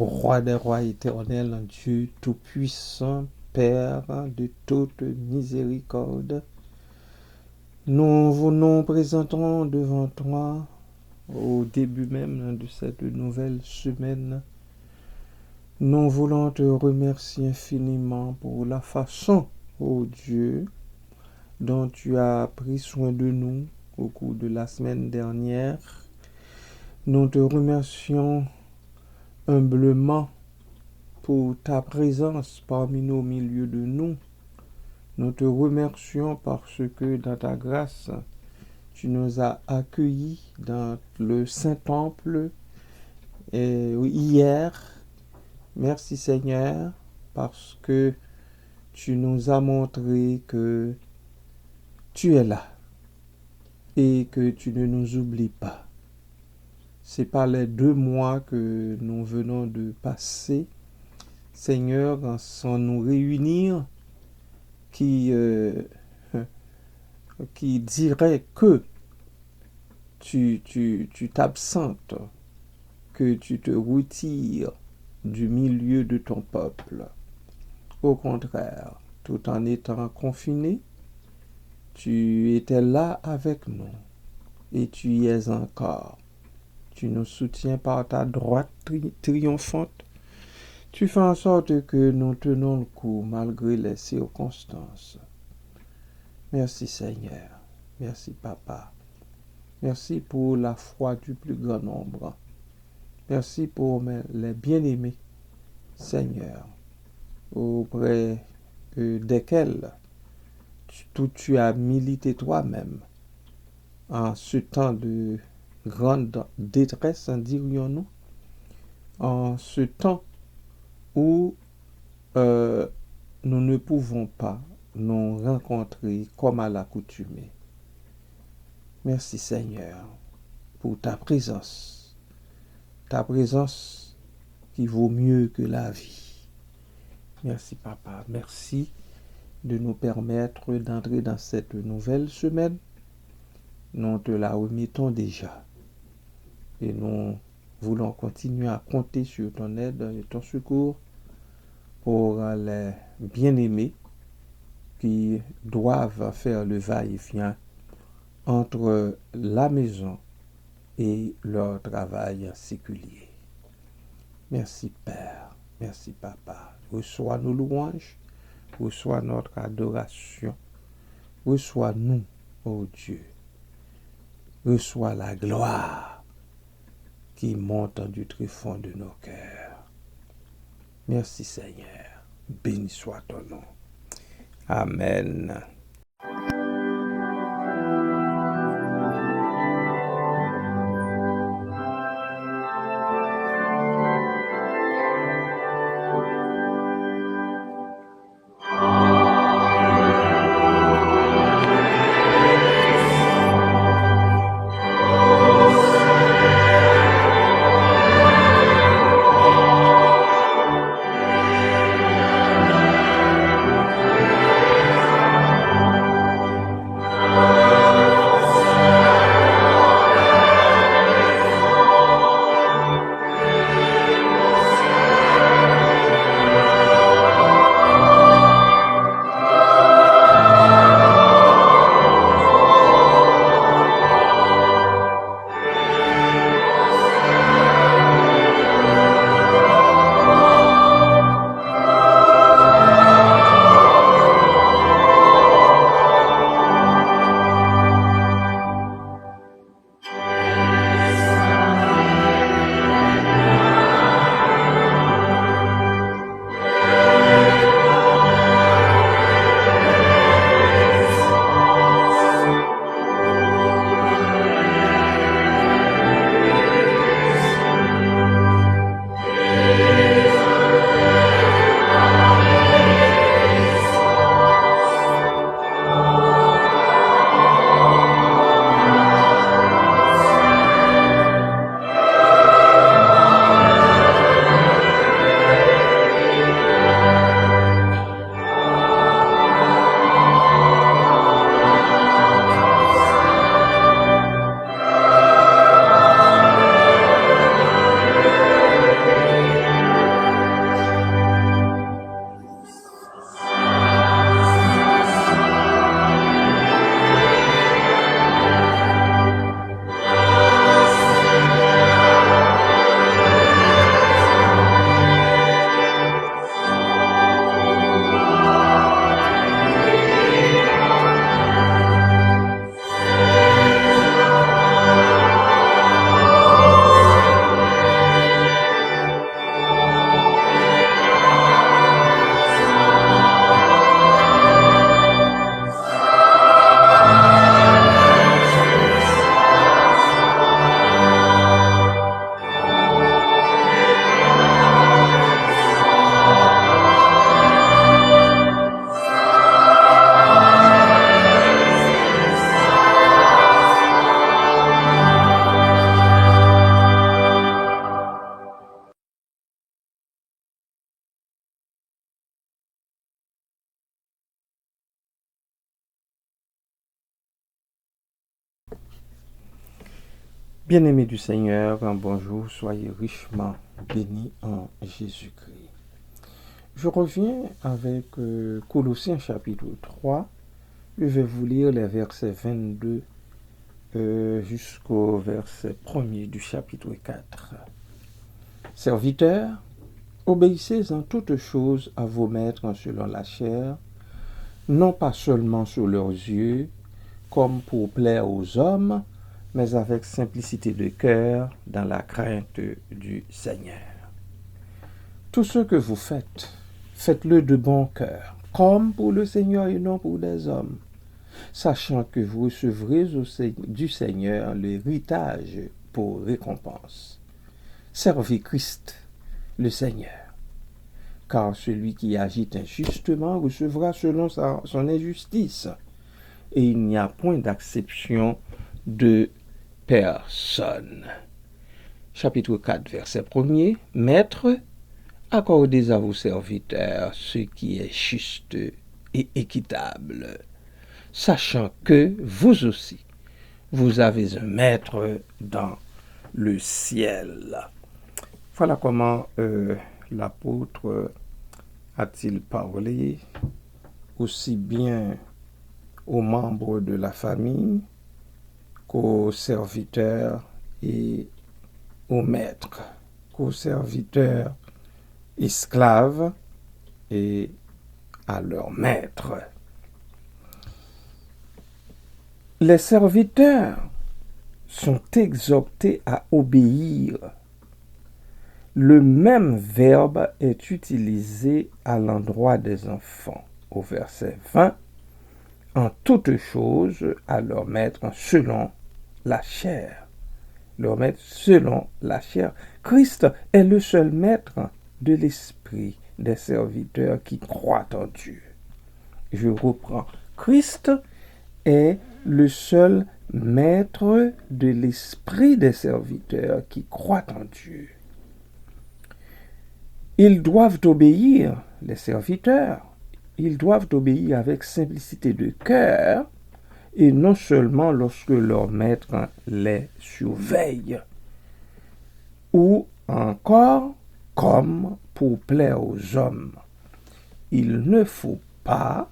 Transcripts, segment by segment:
Roi des rois éternel, Dieu tout-puissant, Père de toute miséricorde, nous présentons devant toi, au début même de cette nouvelle semaine, nous voulons te remercier infiniment pour la façon, ô Dieu, dont tu as pris soin de nous au cours de la semaine dernière. Nous te remercions humblement pour ta présence parmi nous, au milieu de nous. Nous te remercions parce que dans ta grâce, tu nous as accueillis dans le Saint-Temple hier. Merci Seigneur, parce que tu nous as montré que tu es là et que tu ne nous oublies pas. C'est pas les 2 mois que nous venons de passer, Seigneur, sans nous réunir, qui dirait que tu t'absentes, que tu te retires du milieu de ton peuple. Au contraire, tout en étant confiné, tu étais là avec nous et tu y es encore. Tu nous soutiens par ta droite triomphante. Tu fais en sorte que nous tenons le coup malgré les circonstances. Merci Seigneur. Merci Papa. Merci pour la foi du plus grand nombre. Merci pour les bien-aimés, Seigneur, auprès desquels tu as milité toi-même en ce temps de grande détresse, dirions-nous, en ce temps où nous ne pouvons pas nous rencontrer comme à l'accoutumée. Merci Seigneur pour ta présence qui vaut mieux que la vie. Merci Papa, merci de nous permettre d'entrer dans cette nouvelle semaine. Nous te la remettons déjà et nous voulons continuer à compter sur ton aide et ton secours pour les bien-aimés qui doivent faire le va-et-vient entre la maison et leur travail séculier. Merci Père, merci Papa. Reçois nos louanges, reçois notre adoration, reçois-nous, ô Dieu. Reçois la gloire qui monte du tréfonds de nos cœurs. Merci Seigneur, béni soit ton nom. Amen. Bien-aimés du Seigneur, un bonjour, soyez richement bénis en Jésus-Christ. Je reviens avec Colossiens chapitre 3. Je vais vous lire les versets 22 jusqu'au verset 1er du chapitre 4. Serviteurs, obéissez en toutes choses à vos maîtres selon la chair, non pas seulement sous leurs yeux, comme pour plaire aux hommes, mais avec simplicité de cœur, dans la crainte du Seigneur. Tout ce que vous faites, faites-le de bon cœur, comme pour le Seigneur et non pour des hommes, sachant que vous recevrez du Seigneur l'héritage pour récompense. Servez Christ, le Seigneur, car celui qui agit injustement recevra selon son injustice, et il n'y a point d'acception de personne. Chapitre 4, verset 1er. Maîtres, accordez à vos serviteurs ce qui est juste et équitable, sachant que vous aussi, vous avez un maître dans le ciel. Voilà comment l'apôtre a-t-il parlé aussi bien aux membres de la famille qu'aux serviteurs et aux maîtres, qu'aux serviteurs esclaves et à leurs maîtres. Les serviteurs sont exhortés à obéir. Le même verbe est utilisé à l'endroit des enfants. Au verset 20, en toutes choses à leur maître selon la chair. Leur maître selon la chair. Christ est le seul maître de l'esprit des serviteurs qui croient en Dieu. Je reprends. Christ est le seul maître de l'esprit des serviteurs qui croient en Dieu. Ils doivent obéir, les serviteurs, ils doivent obéir avec simplicité de cœur, et non seulement lorsque leur maître les surveille, ou encore comme pour plaire aux hommes. Il ne faut pas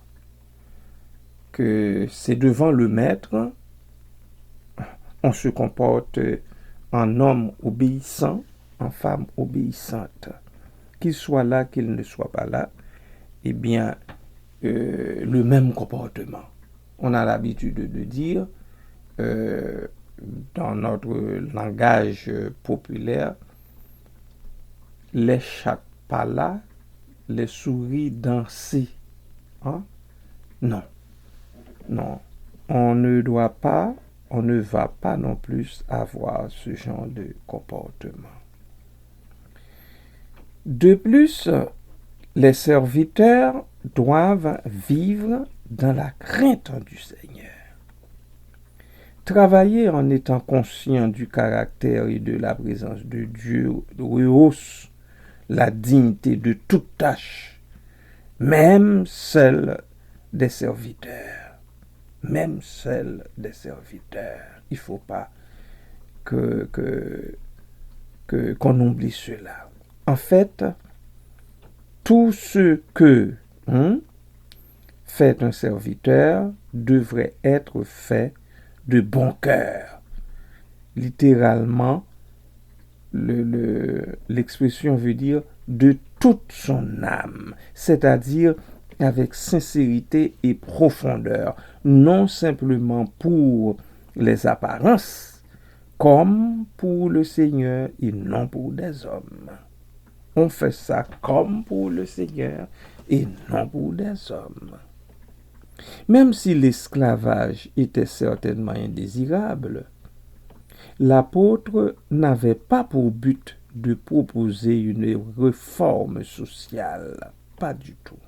que c'est devant le maître, on se comporte en homme obéissant, en femme obéissante. Qu'il soit là, qu'il ne soit pas là, eh bien, le même comportement. On a l'habitude de dire, dans notre langage populaire, les chats pas là, les souris danser. Hein? Non, non. On ne va pas non plus avoir ce genre de comportement. De plus, les serviteurs doivent vivre dans la crainte du Seigneur. Travailler en étant conscient du caractère et de la présence de Dieu rehausse la dignité de toute tâche, même celle des serviteurs. Même celle des serviteurs. Il ne faut pas qu'on oublie cela. En fait, tout ce que fait un serviteur devrait être fait de bon cœur. Littéralement, l'expression veut dire de toute son âme, c'est-à-dire avec sincérité et profondeur, non simplement pour les apparences, comme pour le Seigneur et non pour des hommes. On fait ça comme pour le Seigneur et non pour des hommes. Même si l'esclavage était certainement indésirable, l'apôtre n'avait pas pour but de proposer une réforme sociale. Pas du tout.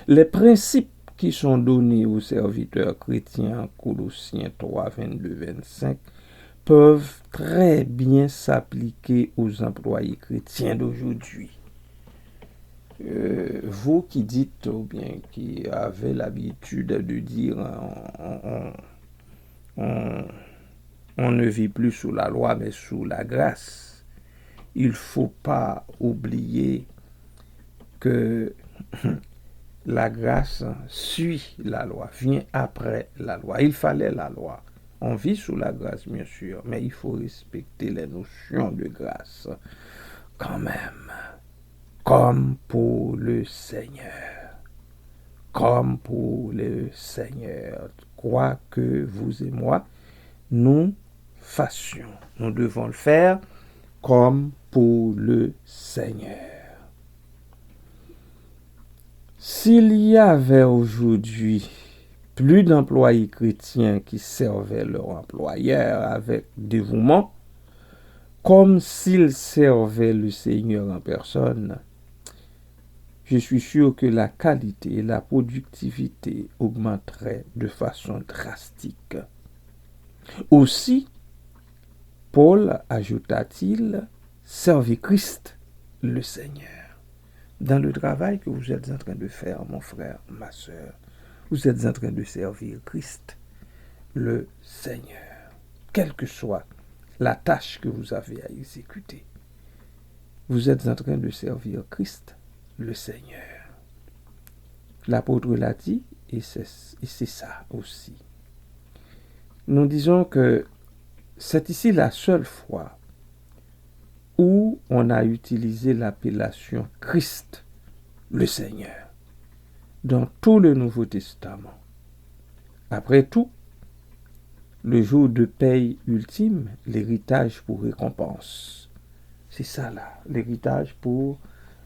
Les principes qui sont donnés aux serviteurs chrétiens, Colossiens 3, 22, 25, peuvent très bien s'appliquer aux employés chrétiens d'aujourd'hui. Vous qui dites, ou bien qui avez l'habitude de dire On ne vit plus sous la loi, mais sous la grâce. Il ne faut pas oublier que la grâce suit la loi, vient après la loi. Il fallait la loi. On vit sous la grâce, bien sûr, mais il faut respecter les notions de grâce quand même, comme pour le Seigneur. Comme pour le Seigneur. Quoi que vous et moi, nous fassions. Nous devons le faire comme pour le Seigneur. S'il y avait aujourd'hui plus d'employés chrétiens qui servaient leur employeur avec dévouement, comme s'ils servaient le Seigneur en personne, je suis sûr que la qualité et la productivité augmenteraient de façon drastique. Aussi, Paul, ajouta-t-il, servez Christ, le Seigneur. Dans le travail que vous êtes en train de faire, mon frère, ma soeur, vous êtes en train de servir Christ, le Seigneur. Quelle que soit la tâche que vous avez à exécuter, vous êtes en train de servir Christ, le Seigneur. L'apôtre l'a dit, et c'est ça aussi. Nous disons que c'est ici la seule fois où on a utilisé l'appellation Christ, le Seigneur, dans tout le Nouveau Testament. Après tout, le jour de paye ultime, l'héritage pour récompense. C'est ça là, l'héritage pour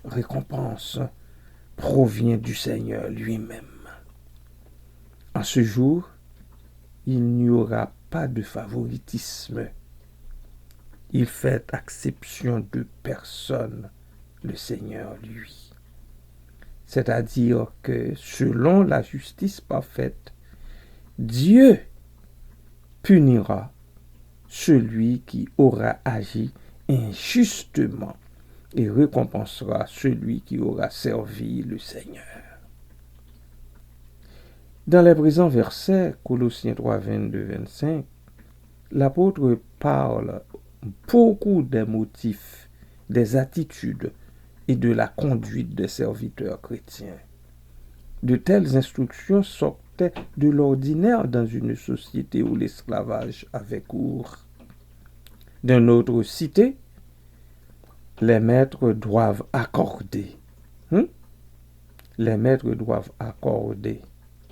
récompense provient du Seigneur lui-même. En ce jour, il n'y aura pas de favoritisme. Il fait exception de personne, le Seigneur lui. C'est-à-dire que selon la justice parfaite, Dieu punira celui qui aura agi injustement et récompensera celui qui aura servi le Seigneur. Dans les présents versets, Colossiens 3, 22-25, l'apôtre parle beaucoup des motifs, des attitudes et de la conduite des serviteurs chrétiens. De telles instructions sortaient de l'ordinaire dans une société où l'esclavage avait cours. D'une autre cité, les maîtres doivent accorder. Les maîtres doivent accorder,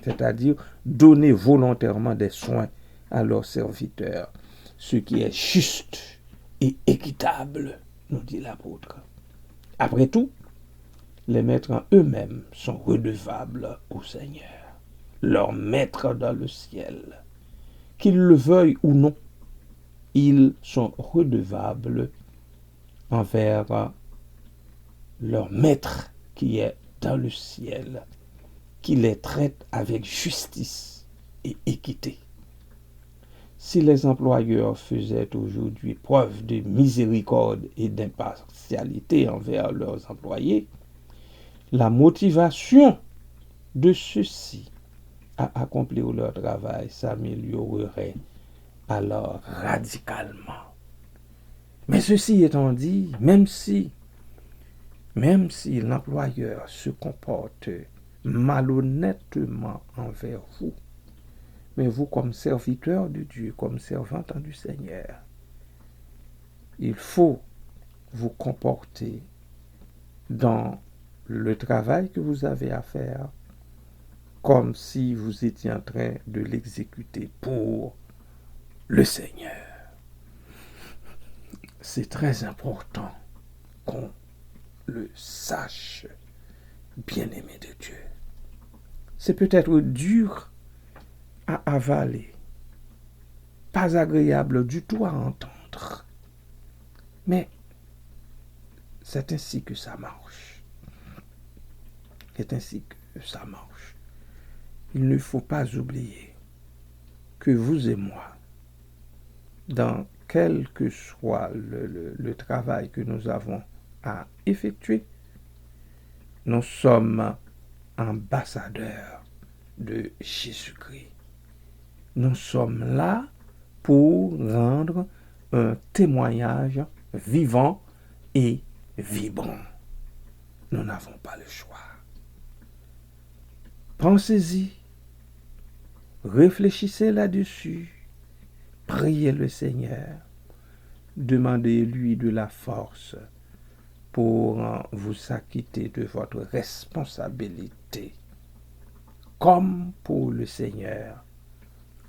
c'est-à-dire donner volontairement des soins à leurs serviteurs, ce qui est juste et équitable, nous dit l'apôtre. Après tout, les maîtres en eux-mêmes sont redevables au Seigneur, leur maître dans le ciel. Qu'ils le veuillent ou non, ils sont redevables envers leur maître qui est dans le ciel, qui les traite avec justice et équité. Si les employeurs faisaient aujourd'hui preuve de miséricorde et d'impartialité envers leurs employés, la motivation de ceux-ci à accomplir leur travail s'améliorerait alors radicalement. Mais ceci étant dit, même si l'employeur se comporte malhonnêtement envers vous, mais vous, comme serviteur de Dieu, comme servante du Seigneur, il faut vous comporter dans le travail que vous avez à faire comme si vous étiez en train de l'exécuter pour le Seigneur. C'est très important qu'on le sache, bien-aimé de Dieu. C'est peut-être dur à avaler, pas agréable du tout à entendre, mais c'est ainsi que ça marche. C'est ainsi que ça marche. Il ne faut pas oublier que vous et moi, dans quel que soit le travail que nous avons à effectuer, nous sommes ambassadeurs de Jésus-Christ. Nous sommes là pour rendre un témoignage vivant et vibrant. Nous n'avons pas le choix. Pensez-y, réfléchissez là-dessus, priez le Seigneur, demandez-lui de la force pour vous acquitter de votre responsabilité, comme pour le Seigneur,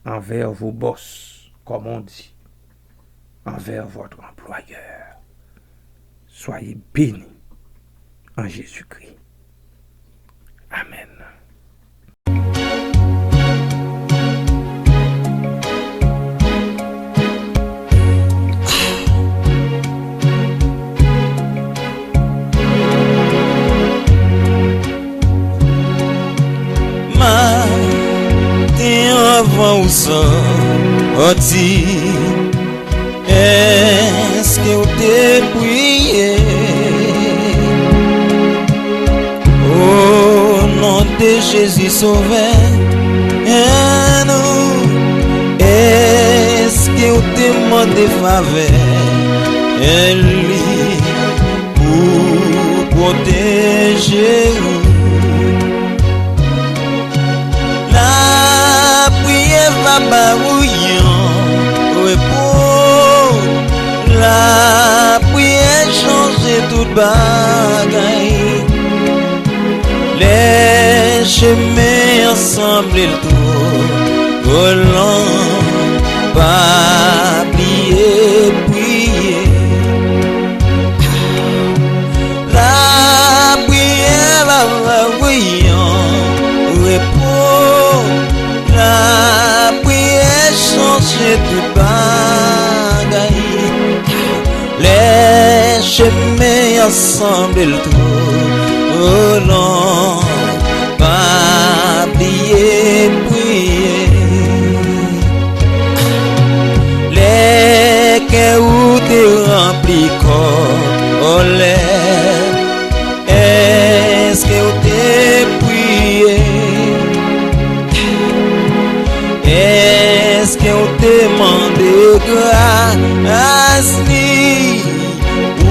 envers vos boss, comme on dit, envers votre employeur. Soyez bénis en Jésus-Christ. Amen. Avant ou sorti, est-ce que vous t'es prié au nom de Jésus Sauveur? Nous, est-ce que vous t'es demandé faveur lui pour protéger vous? Va bouillant, repos, la prière changer toute bagaille. Les chemins ensemble et le tour, volant, pas oublier, prier. La prière va bouillant, repos, la prière changer toute bagaille. Les chemins ensemble et le tour, oh non, pas oublier prier. Les cœurs où t'es remplis comme l'air, est-ce que vous t'es prié? Est-ce qu'on demande grâce ou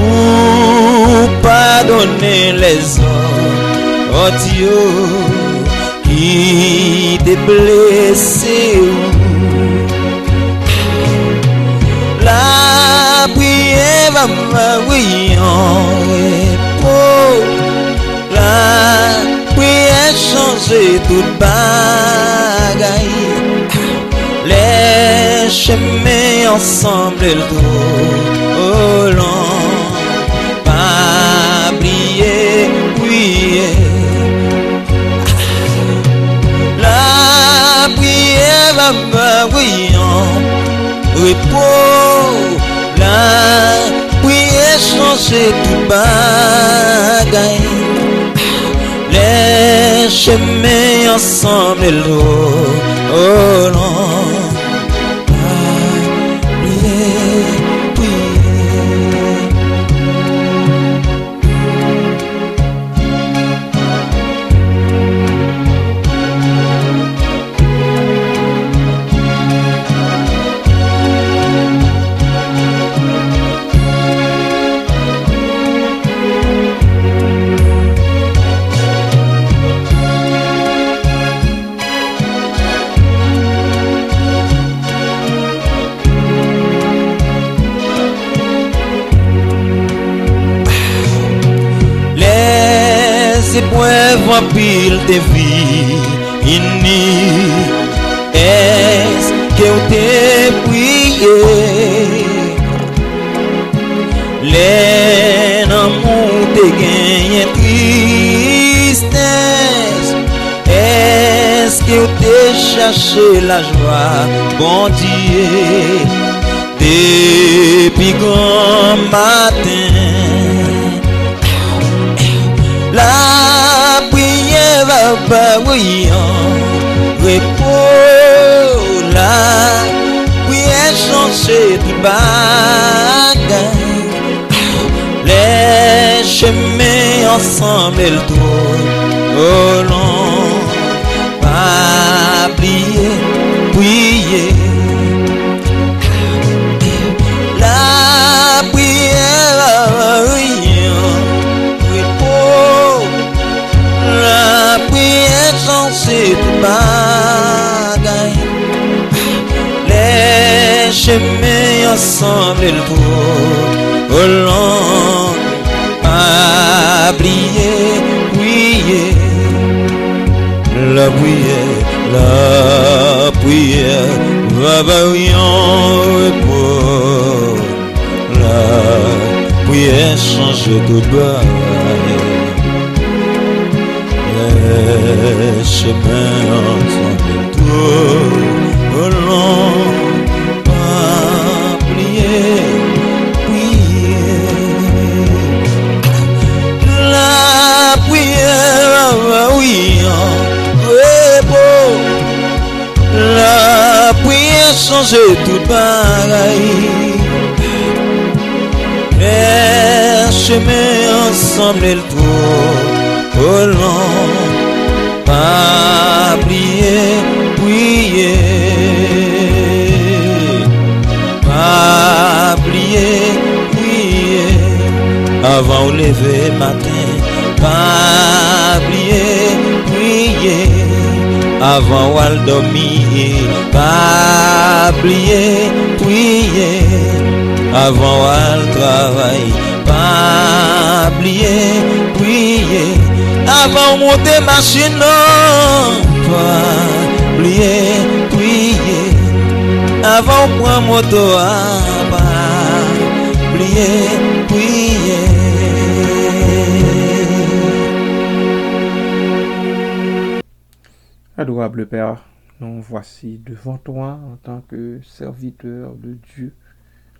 pardonner les autres qui t'ont blessé? La prière va pour la prière changer toute bagaille. Les chemins ensemble et le tour, oh non, pas oublier, prier. La prière va bouillant, repos, la prière changer toute bagaille. Les chemins ensemble et le tour, oh non. Épreuves en pile de vie, est-ce que vous t'es prié? Les amours te gagnent tristesse, est-ce que vous t'es cherché la joie, bon Dieu, depuis grand matin? La prière va bouillant, repos, la prière changer toute bagaille. Les chemins ensemble et le tour, oh non, pas oublier, prier. bagaille. Les chemins ensemble le tour au long. Pas oublier, prier. La prière va variant repos. La prière change tout bagaille. Les chemins ensemble tout au long. Pas oublier, prier. La prière va variant repos. La prière change tout bagaille. Les chemins ensemble le tour au long. Pas oublier, prier. Pas oublier, prier. Avant au lever matin. Pas oublier, prier. Avant ou dormir. Pas oublier, prier. Avant ou travail. Pas oublier, prier. Avant monter machine, pas oublier, prier. Avant prendre moto, pas oublier, prier. Adorable Père, nous voici devant toi en tant que serviteur de Dieu,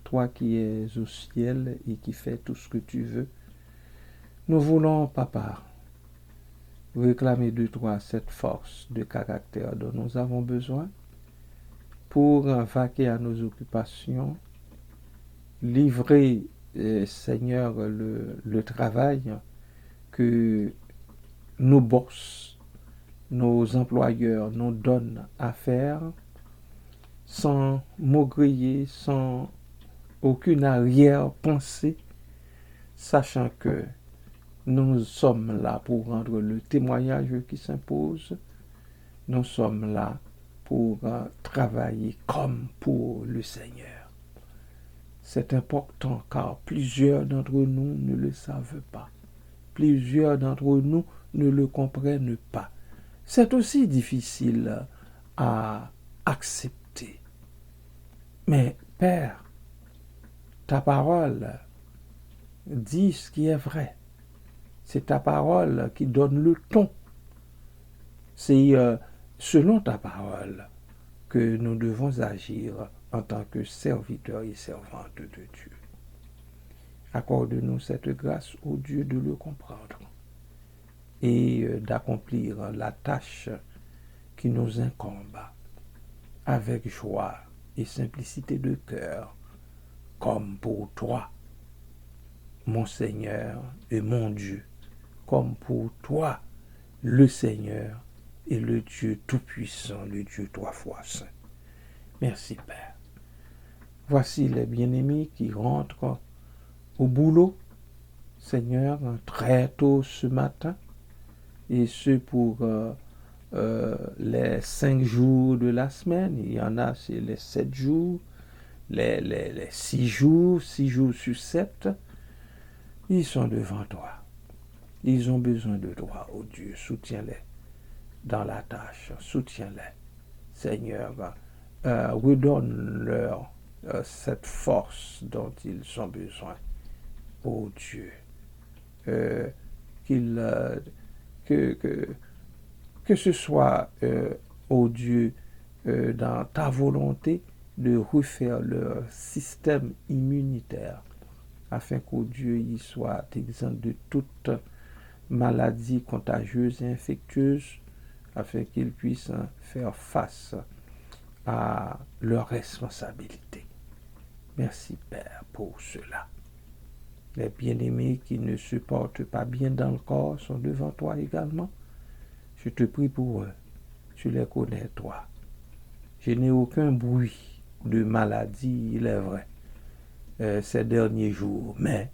toi qui es au ciel et qui fais tout ce que tu veux. Nous voulons, Papa, réclamer de toi cette force de caractère dont nous avons besoin pour vaquer à nos occupations, livrer, Seigneur, le travail que nos boss, nos employeurs nous donnent à faire sans maugréer, sans aucune arrière-pensée, sachant que nous sommes là pour rendre le témoignage qui s'impose. Nous sommes là pour travailler comme pour le Seigneur. C'est important car plusieurs d'entre nous ne le savent pas. Plusieurs d'entre nous ne le comprennent pas. C'est aussi difficile à accepter. Mais Père, ta parole dit ce qui est vrai. C'est ta parole qui donne le ton. C'est selon ta parole que nous devons agir en tant que serviteurs et servantes de Dieu. Accorde-nous cette grâce, ô Dieu, de le comprendre et d'accomplir la tâche qui nous incombe avec joie et simplicité de cœur, comme pour toi, mon Seigneur et mon Dieu, comme pour toi, le Seigneur et le Dieu Tout-Puissant, le Dieu trois fois saint. Merci Père. Voici les bien-aimés qui rentrent au boulot, Seigneur, très tôt ce matin, et ce pour les 5 jours de la semaine. Il y en a, c'est les 7 jours, les 6 jours, 6 jours sur 7. Ils sont devant toi. Ils ont besoin de toi, oh Dieu. Soutiens-les dans la tâche. Soutiens-les. Seigneur, redonne-leur cette force dont ils ont besoin, oh Dieu. Que ce soit, oh Dieu, dans ta volonté de refaire leur système immunitaire, afin qu'au Dieu y soit exempt de toute maladie contagieuse et infectieuse, afin qu'ils puissent faire face à leurs responsabilités. Merci Père pour cela. Les bien-aimés qui ne se portent pas bien dans le corps sont devant toi également. Je te prie pour eux. Tu les connais, toi. Je n'ai aucun bruit de maladie, il est vrai, ces derniers jours. Mais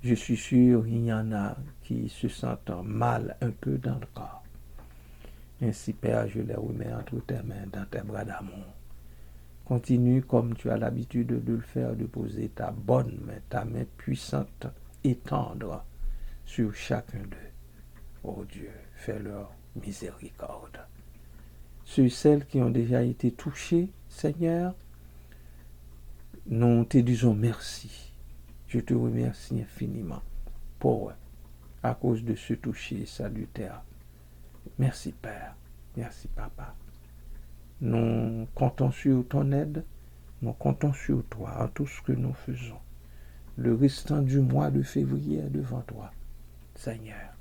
je suis sûr qu'il y en a qui se sentent mal un peu dans le corps. Ainsi, Père, je les remets entre tes mains, dans tes bras d'amour. Continue, comme tu as l'habitude de le faire, de poser ta bonne main, ta main puissante et tendre sur chacun d'eux. Oh Dieu, fais-leur miséricorde. Ceux et celles qui ont déjà été touchés, Seigneur, nous te disons merci. Je te remercie infiniment pour, à cause de ce toucher salutaire. Merci Père, merci Papa. Nous comptons sur ton aide, nous comptons sur toi en tout ce que nous faisons. Le restant du mois de février est devant toi, Seigneur.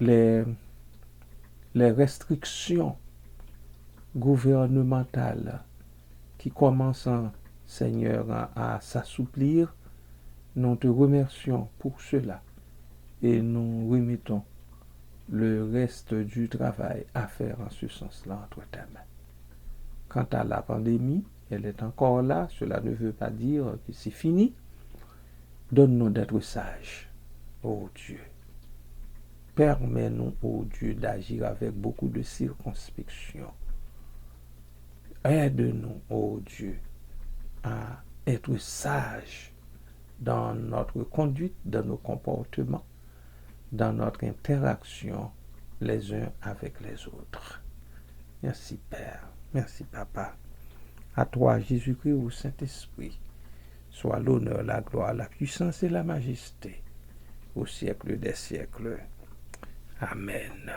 Les restrictions gouvernementales qui commencent, Seigneur, à s'assouplir, nous te remercions pour cela et nous remettons le reste du travail à faire en ce sens-là entre tes mains. Quant à la pandémie, elle est encore là, cela ne veut pas dire que c'est fini. Donne-nous d'être sages, ô Dieu. Permets-nous, ô Dieu, d'agir avec beaucoup de circonspection. Aide-nous, ô Dieu, à être sages dans notre conduite, dans nos comportements, dans notre interaction les uns avec les autres. Merci Père, merci Papa. À toi, Jésus-Christ, au Saint-Esprit, soit l'honneur, la gloire, la puissance et la majesté au siècle des siècles. Amen.